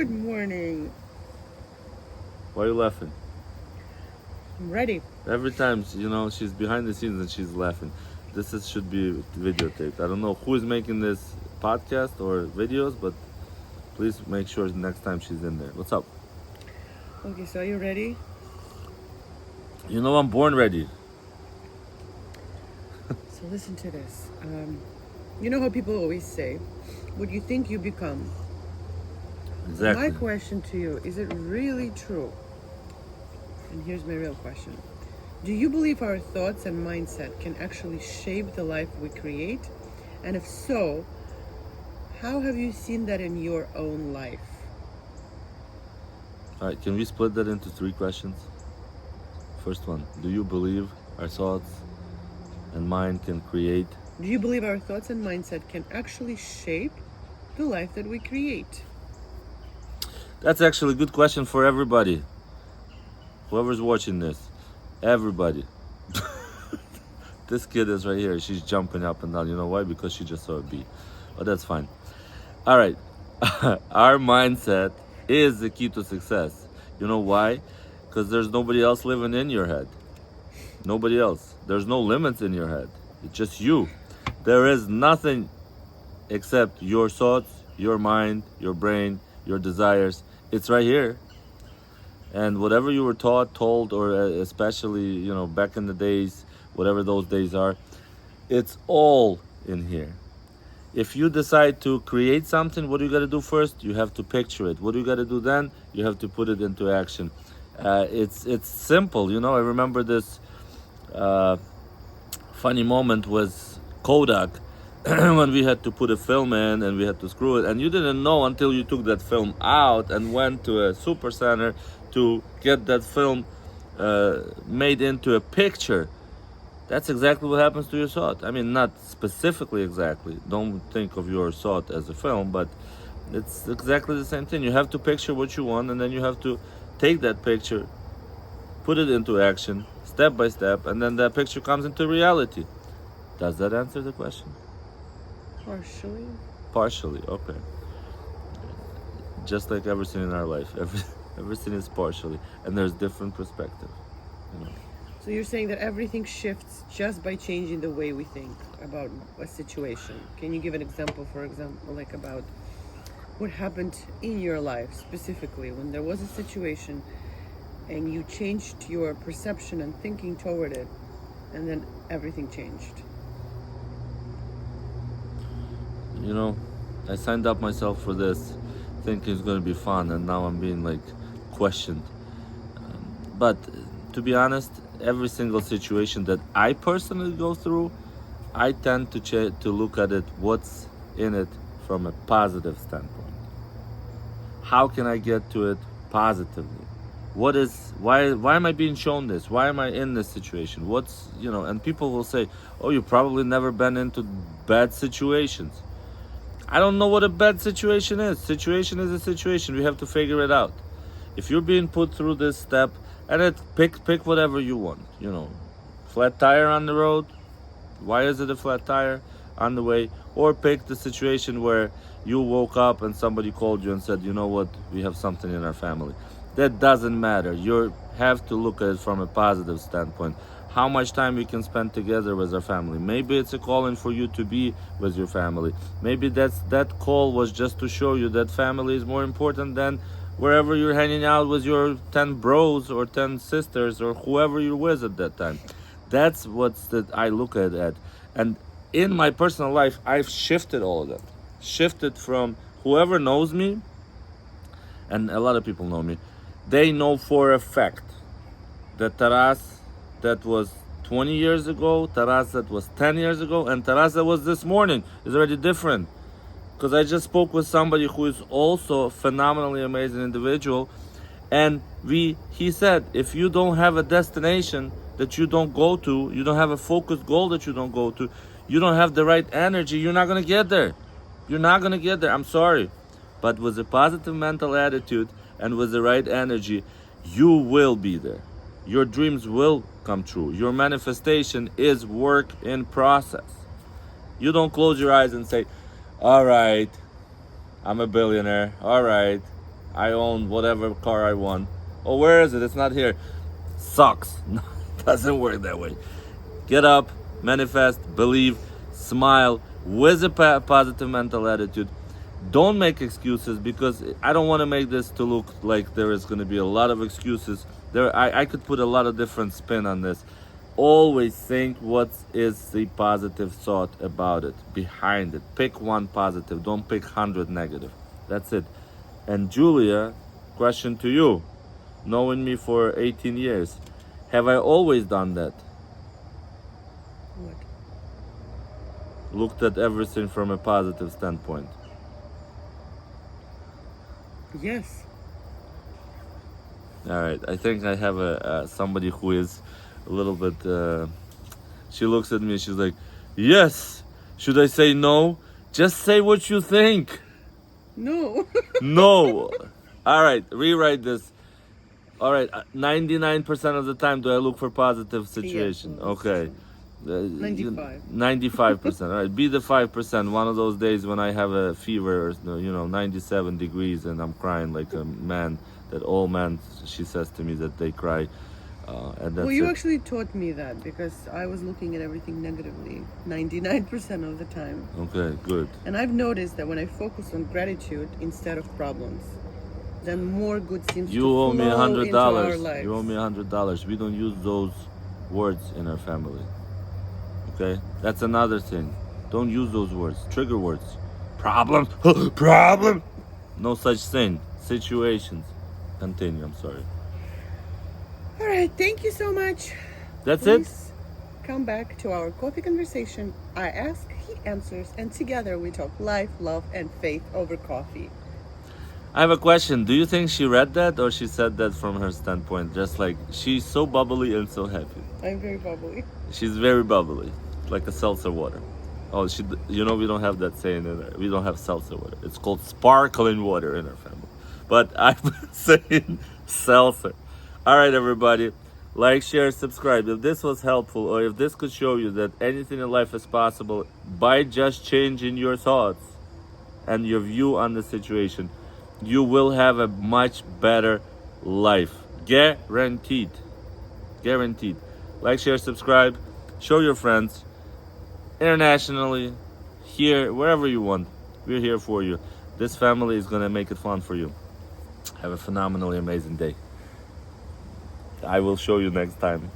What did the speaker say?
Good morning. Why are you laughing? I'm ready. Every time, she's behind the scenes and she's laughing. Should be videotaped. I don't know who is making this podcast or videos, but please make sure next time she's in there. What's up? Okay, so are you ready? You know I'm born ready. So listen to this. You know how people always say, what you think you become. Exactly. My question to you, is it really true? And here's my real question. Do you believe our thoughts and mindset can actually shape the life we create? And if so, how have you seen that in your own life? All right, can we split that into 3 questions? First one, do you believe our thoughts and mind can create? Do you believe our thoughts and mindset can actually shape the life that we create? That's actually a good question for everybody. Whoever's watching this, everybody. This kid is right here. She's jumping up and down. You know why? Because she just saw a bee. But that's fine. All right. Our mindset is the key to success. You know why? Because there's nobody else living in your head. Nobody else. There's no limits in your head. It's just you. There is nothing except your thoughts, your mind, your brain, your desires. It's right here. And whatever you were taught, told, or especially, back in the days, whatever those days are, it's all in here. If you decide to create something, what do you got to do first? You have to picture it. What do you got to do then? You have to put it into action. It's simple, I remember this funny moment was Kodak when we had to put a film in and we had to screw it, and you didn't know until you took that film out and went to a super center to get that film made into a picture. That's exactly what happens to your thought. I mean, not specifically exactly. Don't think of your thought as a film, but it's exactly the same thing. You have to picture what you want, and then you have to take that picture, put it into action, step by step, and then that picture comes into reality. Does that answer the question? Partially. Partially, okay. Just like everything in our life, everything is partially, and there's different perspective. So you're saying that everything shifts just by changing the way we think about a situation. Can you give an example, for example, like about what happened in your life specifically when there was a situation and you changed your perception and thinking toward it, and then everything changed? I signed up myself for this thinking it's going to be fun, and now I'm being questioned. But to be honest, every single situation that I personally go through, I tend to look at it, what's in it from a positive standpoint. How can I get to it positively? Why am I being shown this? Why am I in this situation? And people will say, oh, you've probably never been into bad situations. I don't know what a bad situation is. Situation is a situation. We have to figure it out. If you're being put through this step, and pick whatever you want. Flat tire on the road. Why is it a flat tire on the way? Or pick the situation where you woke up and somebody called you and said, you know what, we have something in our family. That doesn't matter. You have to look at it from a positive standpoint. How much time you can spend together with our family. Maybe it's a calling for you to be with your family. Maybe that call was just to show you that family is more important than wherever you're hanging out with your 10 bros or 10 sisters or whoever you're with at that time. That's that I look at. And in my personal life, I've shifted all of that. Shifted from whoever knows me, and a lot of people know me, they know for a fact that Taras that was 20 years ago, Taras that was 10 years ago, and Taras that was this morning is already different. Because I just spoke with somebody who is also a phenomenally amazing individual, and he said, if you don't have a destination that you don't go to, you don't have a focused goal that you don't go to, you don't have the right energy, you're not going to get there. You're not going to get there. I'm sorry. But with a positive mental attitude and with the right energy, you will be there. Your dreams will come true. Your manifestation is work in process. You don't close your eyes and say, all right, I'm a billionaire. All right, I own whatever car I want. Oh, where is it? It's not here. Sucks. Doesn't work that way. Get up, manifest, believe, smile with a positive mental attitude. Don't make excuses, because I don't want to make this to look like there is going to be a lot of excuses. I could put a lot of different spin on this. Always think what is the positive thought about it, behind it. Pick one positive. Don't pick 100 negative. That's it. And Julia, question to you. Knowing me for 18 years, have I always done that? What? Looked at everything from a positive standpoint. Yes. All right, I think I have somebody who is a little bit. She looks at me. She's like, "Yes." Should I say no? Just say what you think. No. No. All right, rewrite this. All right, 99% of the time, do I look for positive situation? Yes. Okay. 95. 95%. All right, be the 5%. One of those days when I have a fever, or 97 degrees, and I'm crying like a man. That all men, she says to me, that they cry, and that's Well, you it. actually taught me that, because I was looking at everything negatively 99% of the time. Okay, good. And I've noticed that when I focus on gratitude instead of problems, then more good seems to You owe me flow into our $100. lives. You owe me $100. We don't use those words in our family. Okay, that's another thing. Don't use those words. Trigger words. Problem. Problem. No such thing. Situations. Continue. I'm sorry. All right, thank you so much. That's it. Please come back to our coffee conversation. I ask, he answers, and together we talk life, love, and faith over coffee. I have a question. Do you think she read that, or she said that from her standpoint? Just like, she's so bubbly and so happy. I'm very bubbly. She's very bubbly, like a seltzer water. Oh, we don't have that saying in there. We don't have seltzer water. It's called sparkling water in our family. But I'm saying seltzer. All right, everybody. Like, share, subscribe. If this was helpful, or if this could show you that anything in life is possible by just changing your thoughts and your view on the situation, you will have a much better life. Guaranteed. Guaranteed. Like, share, subscribe. Show your friends. Internationally, here, wherever you want. We're here for you. This family is going to make it fun for you. Have a phenomenally amazing day. I will show you next time.